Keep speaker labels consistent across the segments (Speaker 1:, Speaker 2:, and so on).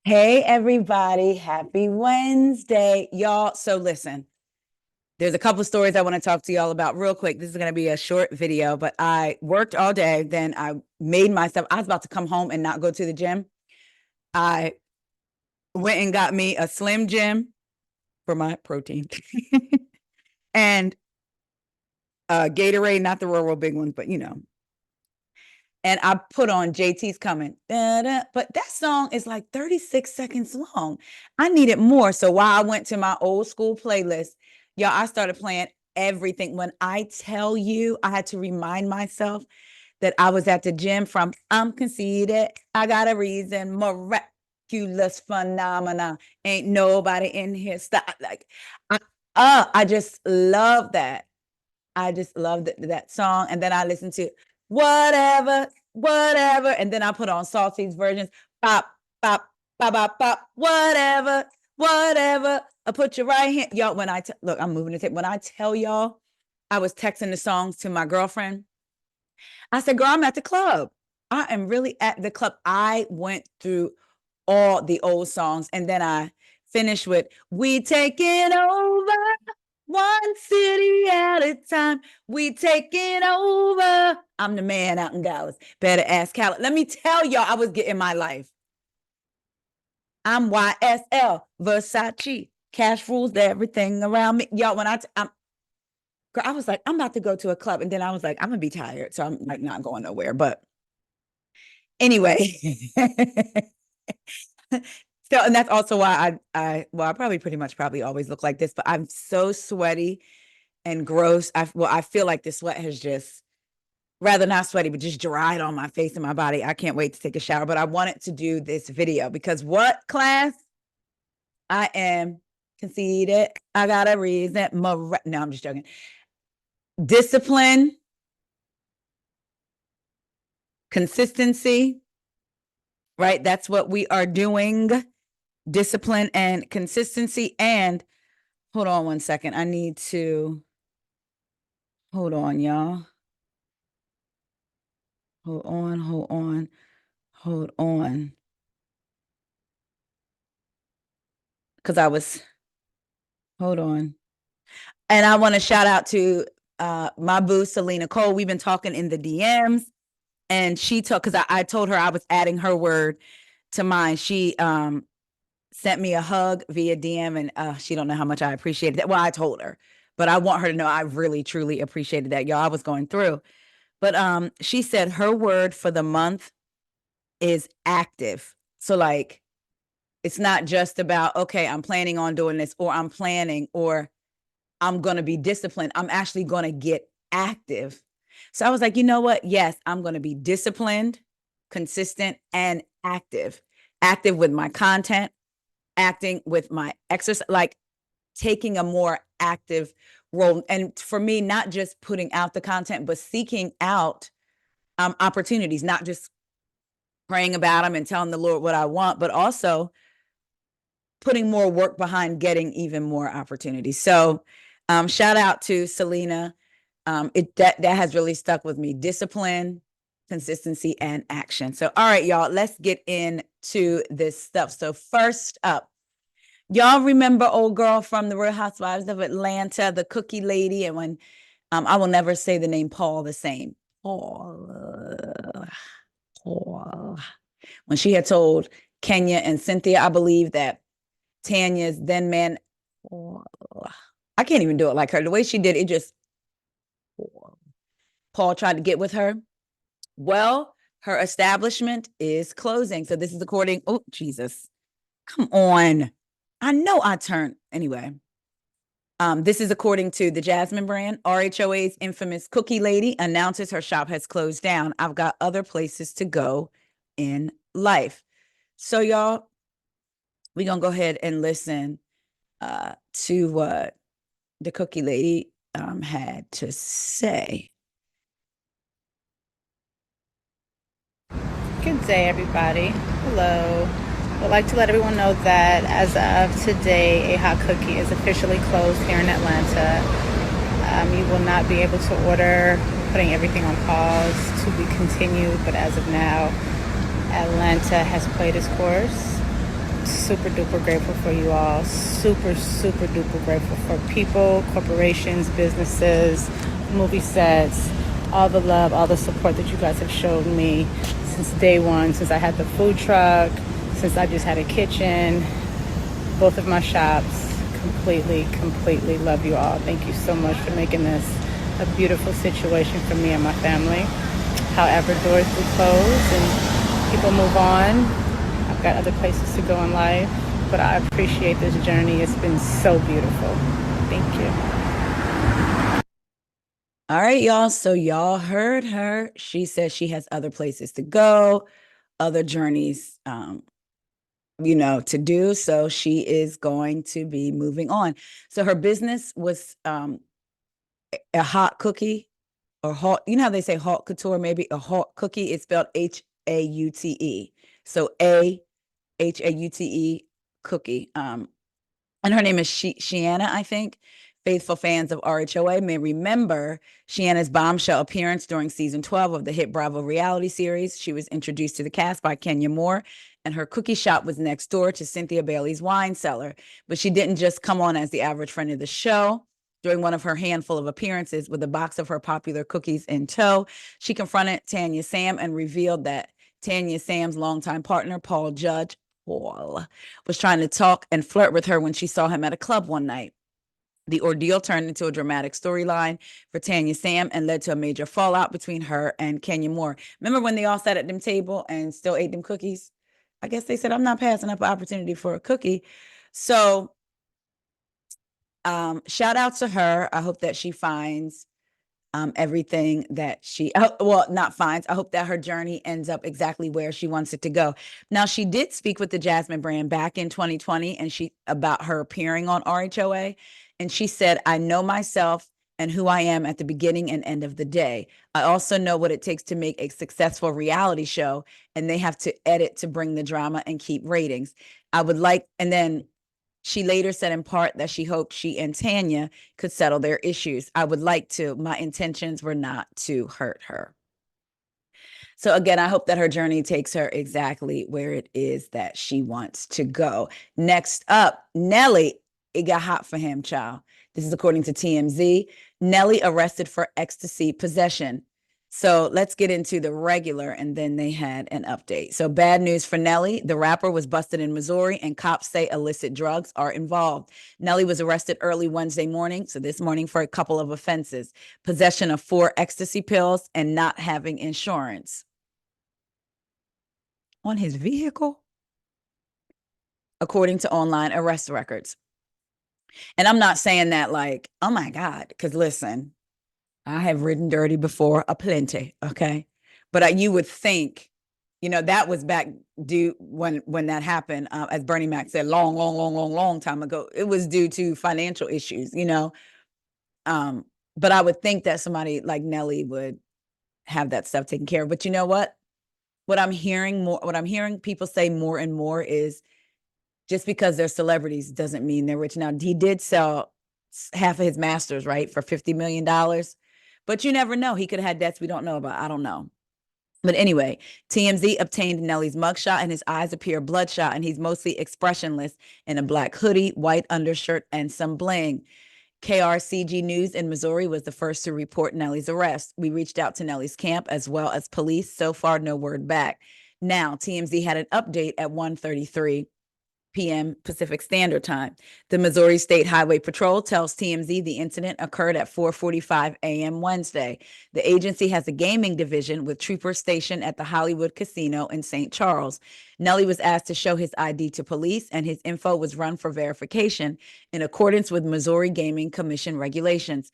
Speaker 1: Hey, everybody. Happy Wednesday, y'all. So, listen, there's a couple of stories I want to talk to y'all about real quick. This is going to be a short video, but I worked all day. Then I made myself, I was about to come home and not go to the gym. I went and got me a Slim Jim for my protein and Gatorade, not the real big ones, but and I put on JT's Coming. Da-da. But that song is like 36 seconds long. I needed more. So while I went to my old school playlist, y'all, I started playing everything. When I tell you, I had to remind myself that I was at the gym from I'm conceited. I got a reason. Miraculous phenomena. Ain't nobody in here. Stop. Like, I just love that. I just loved that song. And then I listened to whatever, whatever. And then I put on Salty's versions. Pop, pop, pop, pop, pop, whatever, whatever. I put your right hand. Y'all, look, I'm moving the tape. When I tell y'all, I was texting the songs to my girlfriend. I said, girl, I'm at the club. I am really at the club. I went through all the old songs. And then I finished with We Taking Over. One city at a time, we taking over. I'm the man out in Dallas. Better ask Khaled. Let me tell y'all, I was getting my life. I'm YSL, Versace, cash rules everything around me. Y'all, I was like, I'm about to go to a club, and then I was like, I'm gonna be tired, so I'm like not going nowhere. But anyway, so and that's also why I probably pretty much probably always look like this, but I'm so sweaty and gross. I feel like the sweat has just rather not sweaty, but just dried on my face and my body. I can't wait to take a shower, but I wanted to do this video because what class? I am conceited. I got a reason. No, I'm just joking. Discipline, consistency, right? That's what we are doing. Discipline and consistency. And hold on one second. I need to hold on, y'all. Hold on, hold on, hold on. Because hold on. And I want to shout out to my boo, Selena Cole. We've been talking in the DMs, and she took because I told her I was adding her word to mine. She sent me a hug via DM, and she don't know how much I appreciated that. Well, I told her, but I want her to know I really, truly appreciated that. Y'all, I was going through. But she said her word for the month is active. So like it's not just about, okay, I'm planning on doing this, or I'm planning, or I'm going to be disciplined. I'm actually going to get active. So I was like, you know what? Yes, I'm going to be disciplined, consistent, and active. Active with my content, acting with my exercise, like taking a more active role. And for me, not just putting out the content, but seeking out opportunities, not just praying about them and telling the Lord what I want, but also putting more work behind getting even more opportunities. So shout out to Selena. That has really stuck with me. Discipline, consistency, and action. So, all right, y'all, let's get into this stuff. So first up, y'all remember old girl from the Real Housewives of Atlanta, the cookie lady, and when I will never say the name Paul the same. Paul. When she had told Kenya and Cynthia, I believe that Tanya's then man, I can't even do it like her. The way she did it, just Paul tried to get with her. Well, her establishment is closing. So this is according, oh, Jesus. Come on. I know I turned. Anyway, this is according to the Jasmine brand. RHOA's infamous cookie lady announces her shop has closed down. I've got other places to go in life. So, y'all, we're going to go ahead and listen to what the cookie lady had to say.
Speaker 2: Good day, everybody. Hello. I'd like to let everyone know that as of today, A Hot Cookie is officially closed here in Atlanta. You will not be able to order, putting everything on pause to be continued, but as of now, Atlanta has played its course. super duper grateful for you all. Super, super duper grateful for people, corporations, businesses, movie sets, all the love, all the support that you guys have shown me since day one, since I had the food truck, since I just had a kitchen, both of my shops. Completely, completely love you all. Thank you so much for making this a beautiful situation for me and my family. However, doors do close and people move on. I've got other places to go in life, but I appreciate this journey. It's been so beautiful. Thank you.
Speaker 1: All right, y'all. So y'all heard her. She says she has other places to go, other journeys, to do. So she is going to be moving on. So her business was a hot cookie or hot. You know how they say hot couture, maybe a hot cookie. It's spelled Haute. So Haute cookie. And her name is Shiana, I think. Faithful fans of RHOA may remember Shiana's bombshell appearance during season 12 of the hit Bravo reality series. She was introduced to the cast by Kenya Moore, and her cookie shop was next door to Cynthia Bailey's wine cellar. But she didn't just come on as the average friend of the show. During one of her handful of appearances with a box of her popular cookies in tow, she confronted Tanya Sam and revealed that Tanya Sam's longtime partner, Paul Judge, Paul, was trying to talk and flirt with her when she saw him at a club one night. The ordeal turned into a dramatic storyline for Tanya Sam and led to a major fallout between her and Kenya Moore. Remember when they all sat at them table and still ate them cookies? I guess they said, I'm not passing up an opportunity for a cookie. So shout out to her. I hope that she finds everything that she not finds. I hope that her journey ends up exactly where she wants it to go. Now, she did speak with the Jasmine brand back in 2020 and she about her appearing on RHOA, and she said, I know myself and who I am at the beginning and end of the day. I also know what it takes to make a successful reality show, and they have to edit to bring the drama and keep ratings. I would like, and then she later said in part that she hoped she and Tanya could settle their issues. I would like to. My intentions were not to hurt her. So again, I hope that her journey takes her exactly where it is that she wants to go. Next up, Nelly. It got hot for him, child. This is according to TMZ. Nelly arrested for ecstasy possession. So let's get into the regular, and then they had an update. So bad news for Nelly. The rapper was busted in Missouri, and cops say illicit drugs are involved. Nelly was arrested early Wednesday morning, so this morning, for a couple of offenses: possession of 4 ecstasy pills and not having insurance on his vehicle, according to online arrest records. And I'm not saying that like, oh my God, because listen, I have ridden dirty before aplenty, okay? But you would think, that was back due when that happened, as Bernie Mac said, long, long, long, long, long time ago. It was due to financial issues. But I would think that somebody like Nelly would have that stuff taken care of. But you know what? What I'm hearing people say more and more is just because they're celebrities doesn't mean they're rich. Now, he did sell half of his masters, right, for $50 million. But you never know. He could have had debts we don't know about. I don't know. But anyway, TMZ obtained Nelly's mugshot, and his eyes appear bloodshot, and he's mostly expressionless in a black hoodie, white undershirt, and some bling. KRCG News in Missouri was the first to report Nelly's arrest. We reached out to Nelly's camp as well as police. So far, no word back. Now, TMZ had an update at 1:33 p.m. Pacific Standard Time. The Missouri State Highway Patrol tells TMZ the incident occurred at 4:45 a.m. Wednesday. The agency has a gaming division with troopers stationed at the Hollywood Casino in St. Charles. Nelly was asked to show his ID to police, and his info was run for verification in accordance with Missouri Gaming Commission regulations.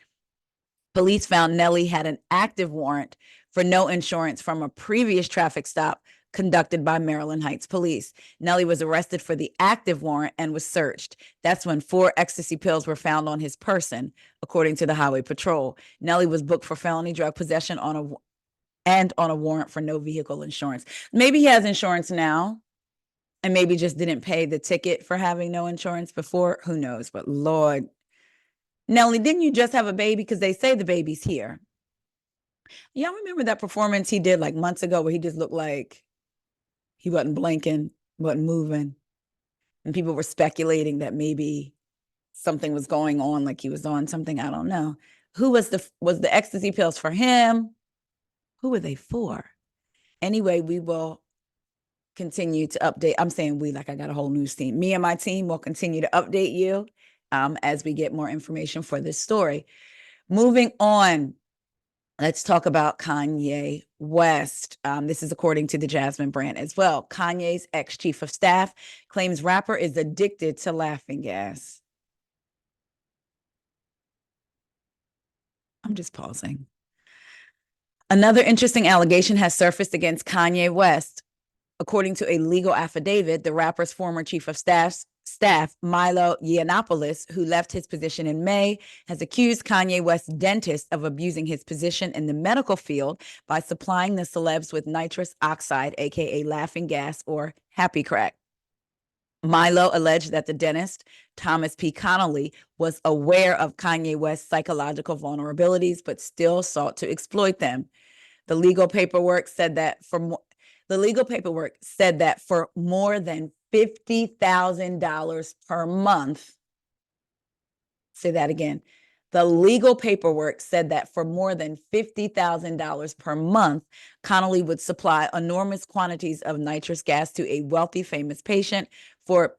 Speaker 1: Police found Nelly had an active warrant for no insurance from a previous traffic stop conducted by Maryland Heights Police. Nelly was arrested for the active warrant and was searched. That's when 4 ecstasy pills were found on his person, according to the Highway Patrol. Nelly was booked for felony drug possession on a warrant for no vehicle insurance. Maybe he has insurance now, and maybe just didn't pay the ticket for having no insurance before. Who knows? But Lord, Nelly, didn't you just have a baby? Because they say the baby's here. Y'all remember that performance he did like months ago where he just looked like he wasn't blinking, wasn't moving? And people were speculating that maybe something was going on, like he was on something. I don't know. Who was the ecstasy pills for him? Who were they for? Anyway, we will continue to update. I'm saying we, like I got a whole news team. Me and my team will continue to update you as we get more information for this story. Moving on, let's talk about Kanye West. This is according to the Jasmine brand as well. Kanye's ex-chief of staff claims rapper is addicted to laughing gas. I'm just pausing. Another interesting allegation has surfaced against Kanye West. According to a legal affidavit, the rapper's former chief of staff, Milo Yiannopoulos, who left his position in May, has accused Kanye West's dentist of abusing his position in the medical field by supplying the celebs with nitrous oxide, aka laughing gas or happy crack. Milo alleged that the dentist, Thomas P. Connolly, was aware of Kanye West's psychological vulnerabilities, but still sought to exploit them. The legal paperwork said that for more than $50,000 per month. Say that again. The legal paperwork said that for more than $50,000 per month, Connolly would supply enormous quantities of nitrous gas to a wealthy, famous patient for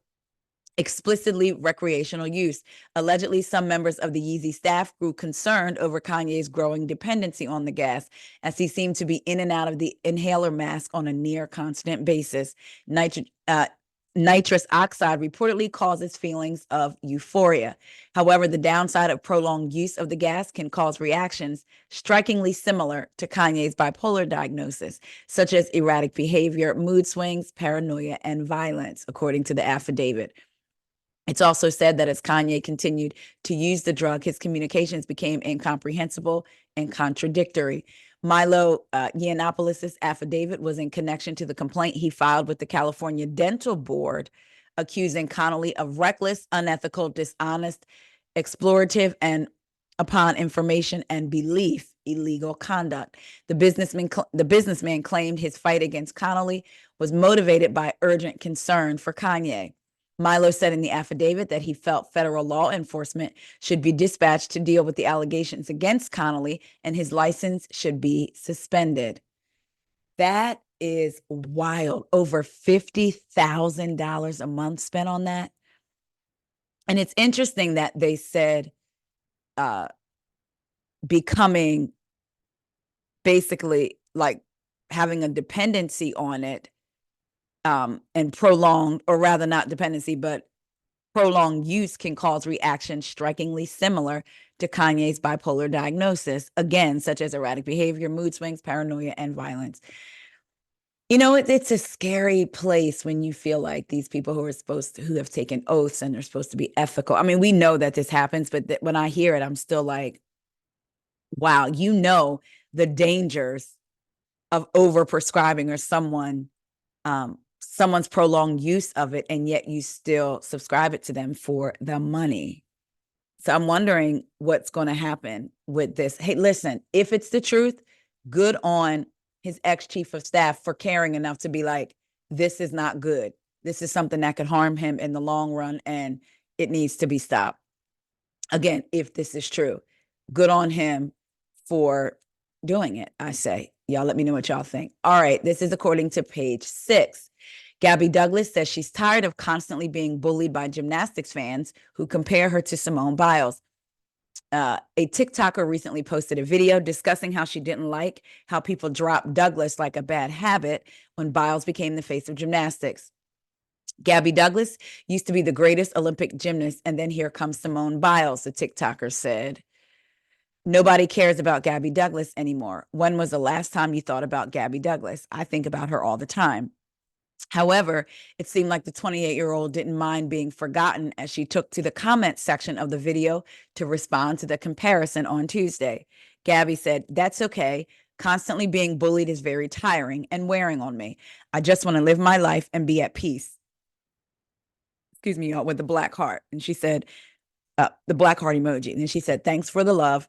Speaker 1: explicitly recreational use. Allegedly, some members of the Yeezy staff grew concerned over Kanye's growing dependency on the gas, as he seemed to be in and out of the inhaler mask on a near constant basis. Nitrous oxide reportedly causes feelings of euphoria. However, the downside of prolonged use of the gas can cause reactions strikingly similar to Kanye's bipolar diagnosis, such as erratic behavior, mood swings, paranoia, and violence, according to the affidavit. It's also said that as Kanye continued to use the drug, his communications became incomprehensible and contradictory. Milo Yiannopoulos' affidavit was in connection to the complaint he filed with the California Dental Board, accusing Connolly of reckless, unethical, dishonest, explorative, and upon information and belief, illegal conduct. The businessman claimed his fight against Connolly was motivated by urgent concern for Kanye. Milo said in the affidavit that he felt federal law enforcement should be dispatched to deal with the allegations against Connolly and his license should be suspended. That is wild. Over $50,000 a month spent on that. And it's interesting that they said becoming basically like having a dependency on it and prolonged, or rather not dependency, but prolonged use can cause reactions strikingly similar to Kanye's bipolar diagnosis, again, such as erratic behavior, mood swings, paranoia, and violence. You know, it's a scary place when you feel like these people who have taken oaths and they're supposed to be ethical. I mean, we know that this happens, but when I hear it, I'm still like, wow, you know, the dangers of overprescribing or someone's prolonged use of it, and yet you still subscribe it to them for the money. So I'm wondering what's going to happen with this. Hey, listen, if it's the truth, good on his ex-chief of staff for caring enough to be like, this is not good. This is something that could harm him in the long run, and it needs to be stopped. Again, if this is true, good on him for doing it, I say. Y'all let me know what y'all think. All right, this is according to Page 6. Gabby Douglas says she's tired of constantly being bullied by gymnastics fans who compare her to Simone Biles. A TikToker recently posted a video discussing how she didn't like how people dropped Douglas like a bad habit when Biles became the face of gymnastics. Gabby Douglas used to be the greatest Olympic gymnast, and then here comes Simone Biles, the TikToker said. Nobody cares about Gabby Douglas anymore. When was the last time you thought about Gabby Douglas? I think about her all the time. However, it seemed like the 28-year-old didn't mind being forgotten as she took to the comment section of the video to respond to the comparison on Tuesday. Gabby said, "That's okay. Constantly being bullied is very tiring and wearing on me. I just want to live my life and be at peace." Excuse me, y'all, with the black heart. And she said, the black heart emoji. And then she said, "Thanks for the love.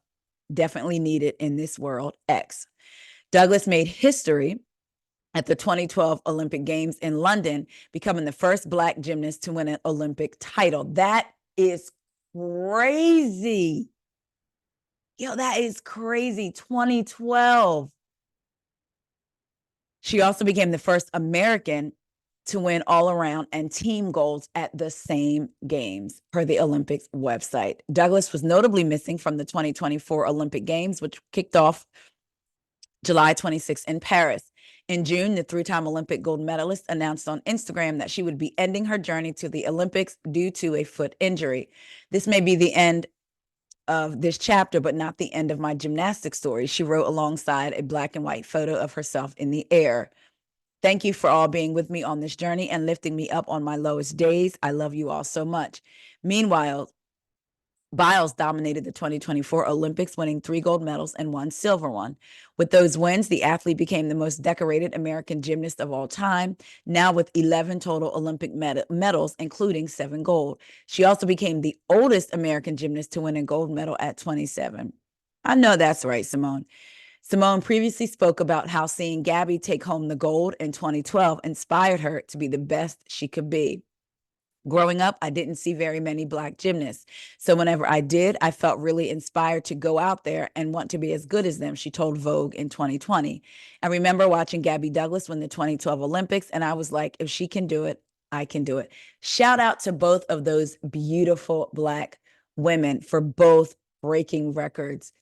Speaker 1: Definitely needed in this world, X." Douglas made history at the 2012 Olympic Games in London, becoming the first Black gymnast to win an Olympic title. That is crazy. Yo, that is crazy. 2012. She also became the first American to win all around and team golds at the same games, per the Olympics website. Douglas was notably missing from the 2024 Olympic Games, which kicked off July 26 in Paris. In June, the three-time Olympic gold medalist announced on Instagram that she would be ending her journey to the Olympics due to a foot injury. This may be the end of this chapter, but not the end of my gymnastics story, she wrote alongside a black and white photo of herself in the air. Thank you for all being with me on this journey and lifting me up on my lowest days. I love you all so much. Meanwhile, Biles dominated the 2024 Olympics, winning 3 gold medals and 1 silver one. With those wins, the athlete became the most decorated American gymnast of all time, now with 11 total Olympic medals, including 7 gold. She also became the oldest American gymnast to win a gold medal at 27. I know that's right, Simone. Simone previously spoke about how seeing Gabby take home the gold in 2012 inspired her to be the best she could be. Growing up, I didn't see very many Black gymnasts. So whenever I did, I felt really inspired to go out there and want to be as good as them, she told Vogue in 2020. I remember watching Gabby Douglas win the 2012 Olympics, and I was like, if she can do it, I can do it. Shout out to both of those beautiful Black women for both breaking records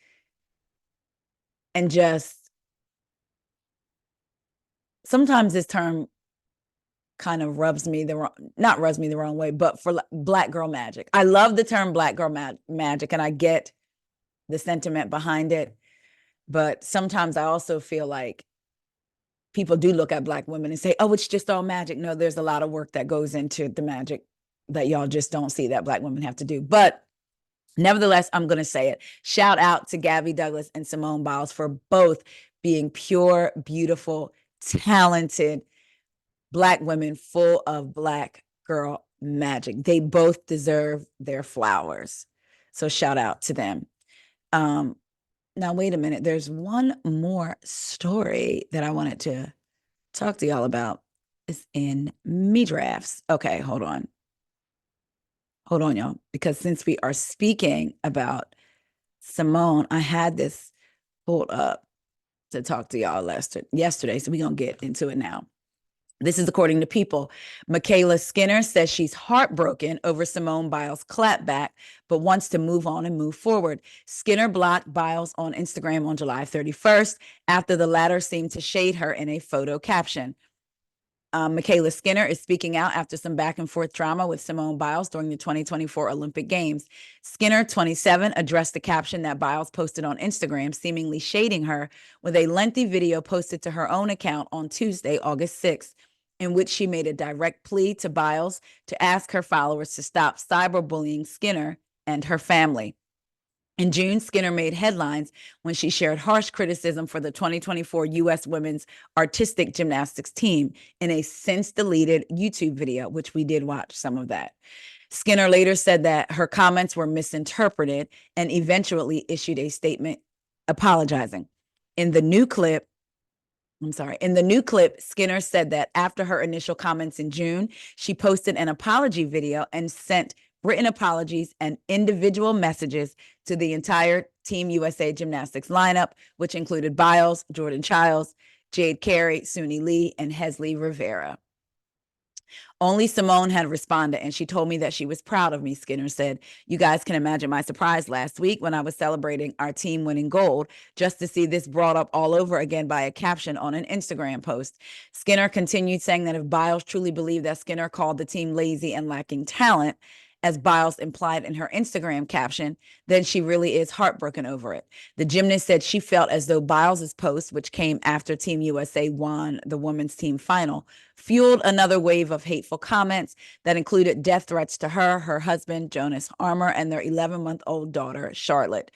Speaker 1: and just sometimes this term kind of rubs me the wrong, not rubs me the wrong way, but for Black girl magic. I love the term Black girl magic, and I get the sentiment behind it. But sometimes I also feel like people do look at Black women and say, oh, it's just all magic. No, there's a lot of work that goes into the magic that y'all just don't see that Black women have to do. But nevertheless, I'm going to say it. Shout out to Gabby Douglas and Simone-Biles for both being pure, beautiful, talented Black women full of Black girl magic. They both deserve their flowers. So shout out to them. Now, wait a minute. There's one more story that I wanted to talk to y'all about. It's in me drafts. Okay, hold on. Hold on, y'all. Because since we are speaking about Simone, I had this pulled up to talk to y'all yesterday. So we're going to get into it now. This is according to People. McKayla Skinner says she's heartbroken over Simone-Biles' clapback, but wants to move on and move forward. Skinner blocked Biles on Instagram on July 31st after the latter seemed to shade her in a photo caption. McKayla Skinner is speaking out after some back and forth drama with Simone-Biles during the 2024 Olympic Games. Skinner, 27, addressed the caption that Biles posted on Instagram, seemingly shading her, with a lengthy video posted to her own account on Tuesday, August 6th, in which she made a direct plea to Biles to ask her followers to stop cyberbullying Skinner and her family. In June, Skinner made headlines when she shared harsh criticism for the 2024 U.S. women's artistic gymnastics team in a since-deleted YouTube video, which we did watch some of that. Skinner later said that her comments were misinterpreted and eventually issued a statement apologizing. In the new clip, Skinner said that after her initial comments in June, she posted an apology video and sent written apologies and individual messages to the entire Team USA gymnastics lineup, which included Biles, Jordan Childs, Jade Carey, Suni Lee, and Hesley Rivera. Only Simone had responded, and she told me that she was proud of me, Skinner said. You guys can imagine my surprise last week when I was celebrating our team winning gold, just to see this brought up all over again by a caption on an Instagram post. Skinner continued saying that if Biles truly believed that Skinner called the team lazy and lacking talent, as Biles implied in her Instagram caption, then she really is heartbroken over it. The gymnast said she felt as though Biles' post, which came after Team USA won the women's team final, fueled another wave of hateful comments that included death threats to her, her husband, Jonas Armour, and their 11-month-old daughter, Charlotte.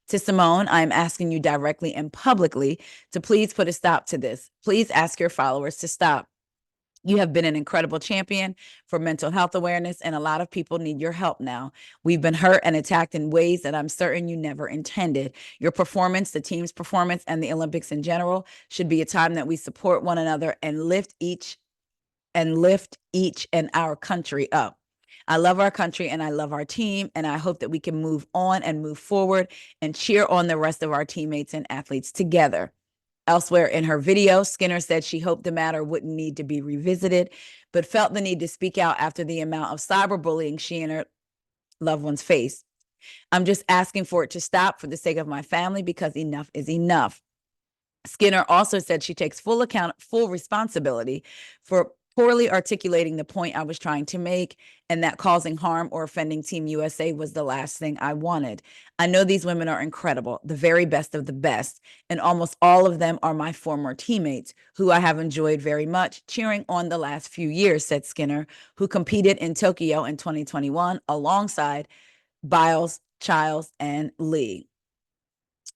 Speaker 1: To Simone, I am asking you directly and publicly to please put a stop to this. Please ask your followers to stop. You have been an incredible champion for mental health awareness, and a lot of people need your help now. We've been hurt and attacked in ways that I'm certain you never intended. Your performance, the team's performance, and the Olympics in general should be a time that we support one another and lift each and our country up. I love our country and I love our team, and I hope that we can move on and move forward and cheer on the rest of our teammates and athletes together. Elsewhere in her video, Skinner said she hoped the matter wouldn't need to be revisited, but felt the need to speak out after the amount of cyberbullying she and her loved ones face. I'm just asking for it to stop for the sake of my family, because enough is enough. Skinner also said she takes full responsibility for poorly articulating the point I was trying to make, and that causing harm or offending Team USA was the last thing I wanted. I know these women are incredible, the very best of the best, and almost all of them are my former teammates, who I have enjoyed very much cheering on the last few years, said Skinner, who competed in Tokyo in 2021 alongside Biles, Childs, and Lee.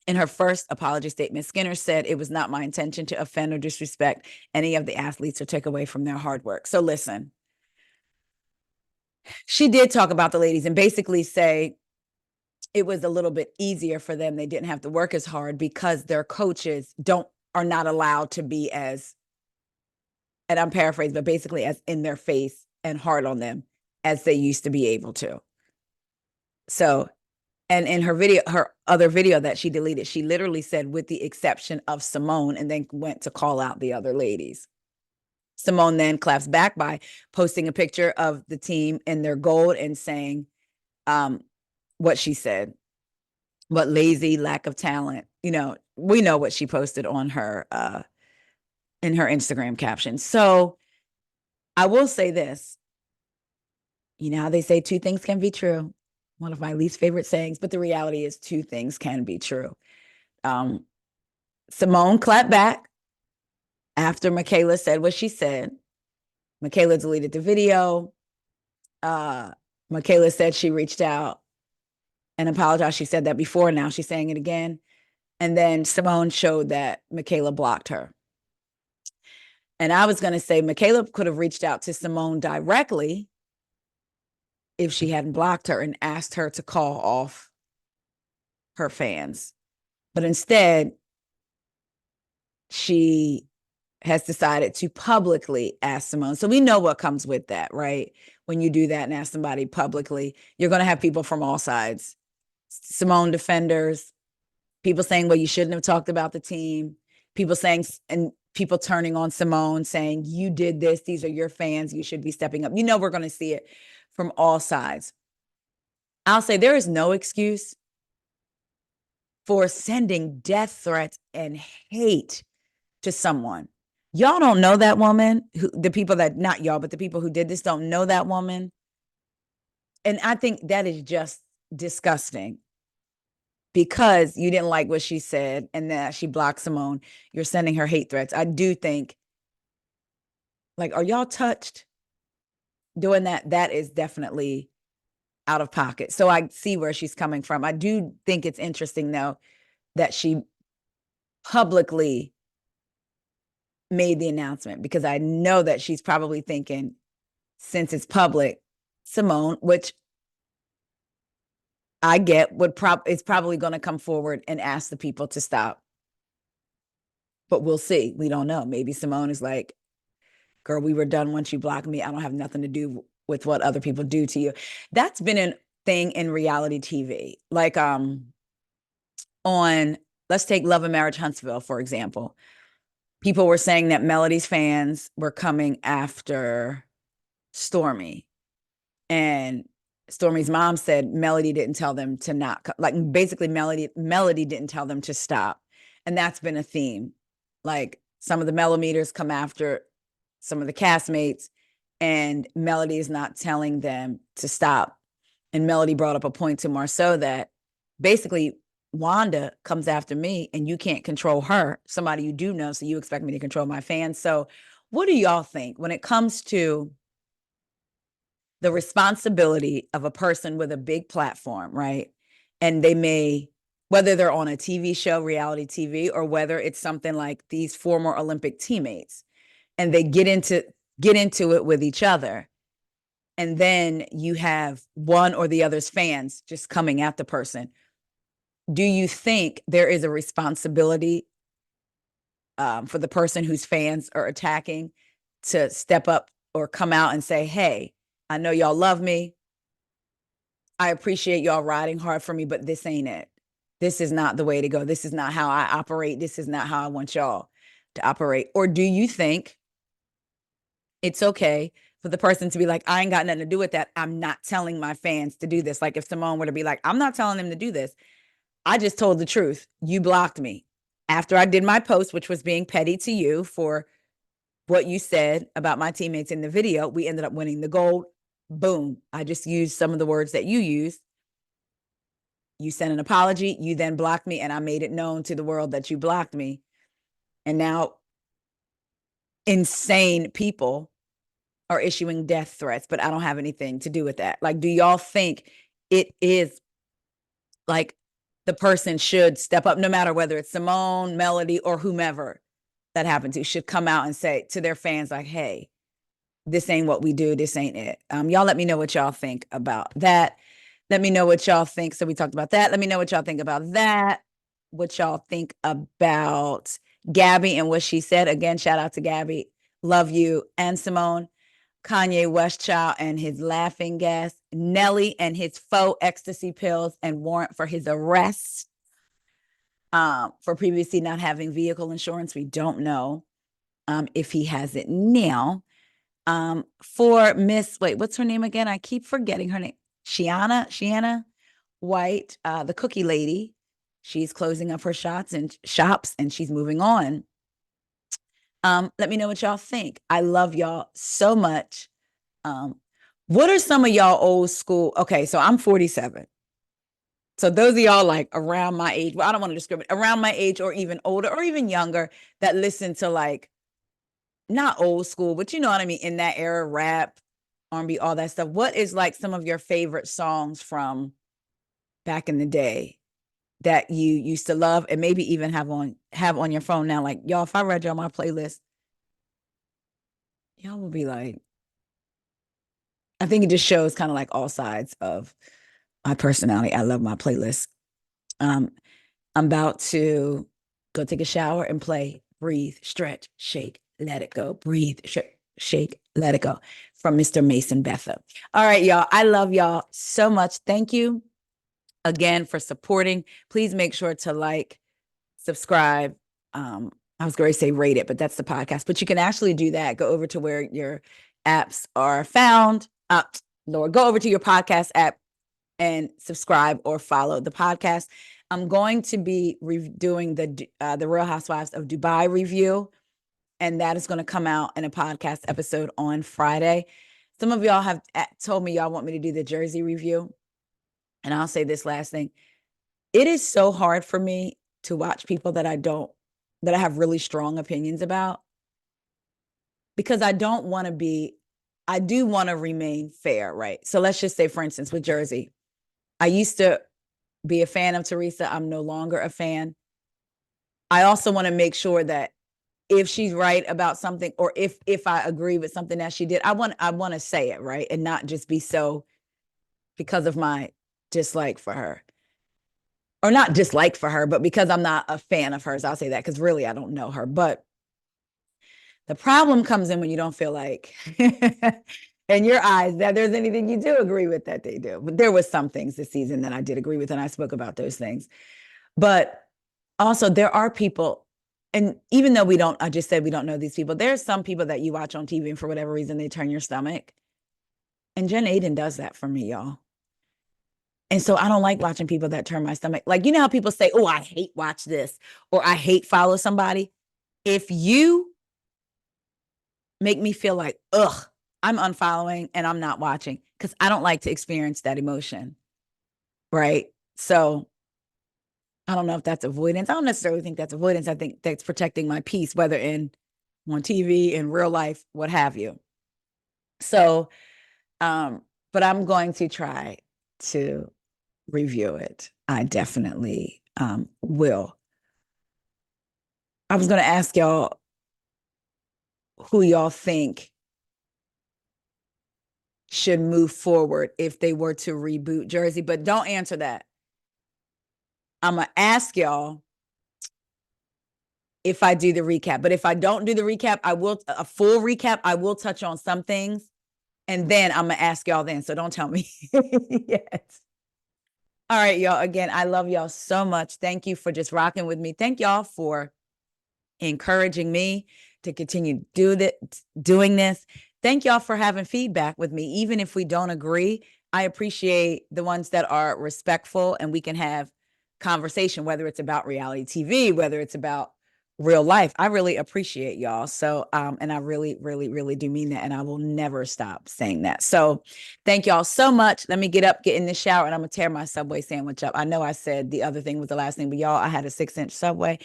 Speaker 1: In her first apology statement, Skinner said, "It was not my intention to offend or disrespect any of the athletes or take away from their hard work." So listen, she did talk about the ladies and basically say it was a little bit easier for them. They didn't have to work as hard because their coaches are not allowed to be as, and I'm paraphrasing, but basically as in their face and hard on them as they used to be able to. So, and in her other video that she deleted, she literally said, with the exception of Simone, and then went to call out the other ladies. Simone then claps back by posting a picture of the team in their gold and saying what she said, what lazy lack of talent. We know what she posted on her in her Instagram caption. So I will say this. How they say two things can be true. One of my least favorite sayings, but the reality is two things can be true. Simone clapped back after McKayla said what she said. McKayla deleted the video. McKayla said she reached out and apologized. She said that before. Now she's saying it again. And then Simone showed that McKayla blocked her. And I was going to say McKayla could have reached out to Simone directly if she hadn't blocked her and asked her to call off her fans. But instead, she has decided to publicly ask Simone. So we know what comes with that, right? When you do that and ask somebody publicly, you're going to have people from all sides. Simone defenders, people saying, well, you shouldn't have talked about the team. People saying, and people turning on Simone saying, you did this. These are your fans. You should be stepping up. We're going to see it from all sides. I'll say there is no excuse for sending death threats and hate to someone. Y'all don't know that woman. The people that, not y'all, but the people who did this don't know that woman. And I think that is just disgusting, because you didn't like what she said and that she blocked Simone. You're sending her hate threats. I do think, are y'all touched doing that? That is definitely out of pocket. So I see where she's coming from. I do think it's interesting, though, that she publicly made the announcement, because I know that she's probably thinking, since it's public, Simone, which I get, is probably going to come forward and ask the people to stop. But we'll see. We don't know. Maybe Simone is like, girl, we were done once you blocked me. I don't have nothing to do with what other people do to you. That's been a thing in reality TV. On, let's take Love and Marriage Huntsville, for example. People were saying that Melody's fans were coming after Stormy. And Stormy's mom said Melody didn't tell them to not, basically Melody didn't tell them to stop. And that's been a theme. Some of the Melometers come after some of the castmates, and Melody is not telling them to stop. And Melody brought up a point to Marceau that basically Wanda comes after me and you can't control her, somebody you do know, so you expect me to control my fans. So what do y'all think when it comes to the responsibility of a person with a big platform, right? And they may, whether they're on a TV show, reality TV, or whether it's something like these former Olympic teammates, and they get into get into it with each other. And then you have one or the other's fans just coming at the person. Do you think there is a responsibility for the person whose fans are attacking to step up or come out and say, hey, I know y'all love me. I appreciate y'all riding hard for me, but this ain't it. This is not the way to go. This is not how I operate. This is not how I want y'all to operate. Or do you think it's okay for the person to be like, I ain't got nothing to do with that. I'm not telling my fans to do this. Like if Simone were to be like, I'm not telling them to do this. I just told the truth. You blocked me. After I did my post, which was being petty to you for what you said about my teammates in the video, we ended up winning the gold. Boom. I just used some of the words that you used. You sent an apology. You then blocked me, and I made it known to the world that you blocked me. And now insane people are issuing death threats, but I don't have anything to do with that. Like, do y'all think it is like the person should step up, no matter whether it's Simone, Melody, or whomever that happened to, should come out and say to their fans, like, hey, this ain't what we do. This ain't it. Y'all let me know what y'all think about that. Let me know what y'all think. So we talked about that. Let me know what y'all think about that. What y'all think about Gabby and what she said. Again, shout out to Gabby. Love you. And Simone. Kanye West child and his laughing gas. Nelly and his faux ecstasy pills and warrant for his arrest for previously not having vehicle insurance. We don't know if he has it now. For Miss, wait, what's her name again? I keep forgetting her name. Shiana White, the cookie lady. She's closing up her shops and she's moving on. Let me know what y'all think. I love y'all so much. What are some of y'all old school? Okay, so I'm 47. So those of y'all like around my age, well, I don't want to discriminate, around my age or even older or even younger that listen to like not old school, but you know what I mean, in that era, rap, R&B, all that stuff. What is like some of your favorite songs from back in the day that you used to love and maybe even have on your phone now? Like, y'all, if I read y'all my playlist, y'all will be like, I think it just shows kind of like all sides of my personality. I love my playlist. I'm about to go take a shower and play Breathe, Stretch, Shake, Let It Go. Breathe, shake, let it go from Mr. Mason Betha. All right, y'all. I love y'all so much. Thank you again for supporting. Please make sure to like, subscribe. I was going to say rate it, but that's the podcast. But you can actually do that. Go over to where your apps are found. Lord, go over to your podcast app and subscribe or follow the podcast. I'm going to be doing the Real Housewives of Dubai review, and that is going to come out in a podcast episode on Friday. Some of y'all have told me y'all want me to do the Jersey review, and I'll say this last thing. It is so hard for me to watch people that I have really strong opinions about, because I don't want to be, I do want to remain fair, right? So let's just say, for instance, with Jersey, I used to be a fan of Teresa. I'm no longer a fan. I also want to make sure that if she's right about something, or if I agree with something that she did, I want to say it, right? And not just be so because of my dislike for her. Or not dislike for her, but because I'm not a fan of hers. I'll say that because really I don't know her. But the problem comes in when you don't feel like in your eyes that there's anything you do agree with that they do. But there was some things this season that I did agree with, and I spoke about those things. But also there are people, and even though I just said we don't know these people, there's some people that you watch on TV and for whatever reason they turn your stomach. And Jen Aiden does that for me, y'all. And so I don't like watching people that turn my stomach. Like, you know how people say, oh, I hate watch this, or I hate follow somebody. If you make me feel like, ugh, I'm unfollowing and I'm not watching, because I don't like to experience that emotion. Right. So I don't know if that's avoidance. I don't necessarily think that's avoidance. I think that's protecting my peace, whether on TV, in real life, what have you. So, but I'm going to try to review it. I definitely will. I was going to ask y'all who y'all think should move forward if they were to reboot Jersey. But don't answer that. I'm going to ask y'all if I do the recap. But if I don't do the recap, I will, a full recap, I will touch on some things. And then I'm going to ask y'all then. So don't tell me yet. All right, y'all. Again, I love y'all so much. Thank you for just rocking with me. Thank y'all for encouraging me to continue doing this. Thank y'all for having feedback with me. Even if we don't agree, I appreciate the ones that are respectful and we can have conversation, whether it's about reality TV, whether it's about real life. I really appreciate y'all. So, and I really, really, really do mean that. And I will never stop saying that. So thank y'all so much. Let me get up, get in the shower, and I'm going to tear my Subway sandwich up. I know I said the other thing was the last thing, but y'all, I had a 6-inch Subway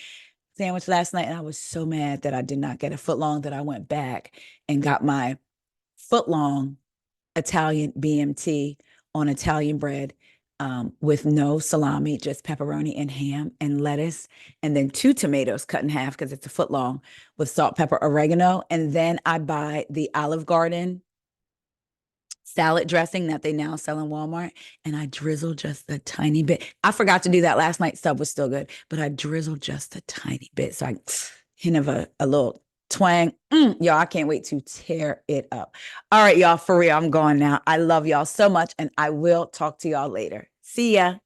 Speaker 1: sandwich last night and I was so mad that I did not get a foot long that I went back and got my foot long Italian BMT on Italian bread with no salami, just pepperoni and ham and lettuce, and then 2 tomatoes cut in half because it's a foot long with salt, pepper, oregano. And then I buy the Olive Garden salad dressing that they now sell in Walmart, and I drizzle just a tiny bit. I forgot to do that last night. Sub was still good, but I drizzle just a tiny bit. So I hint of a little twang. Y'all, I can't wait to tear it up. All right, y'all, for real, I'm going now. I love y'all so much, and I will talk to y'all later. See ya.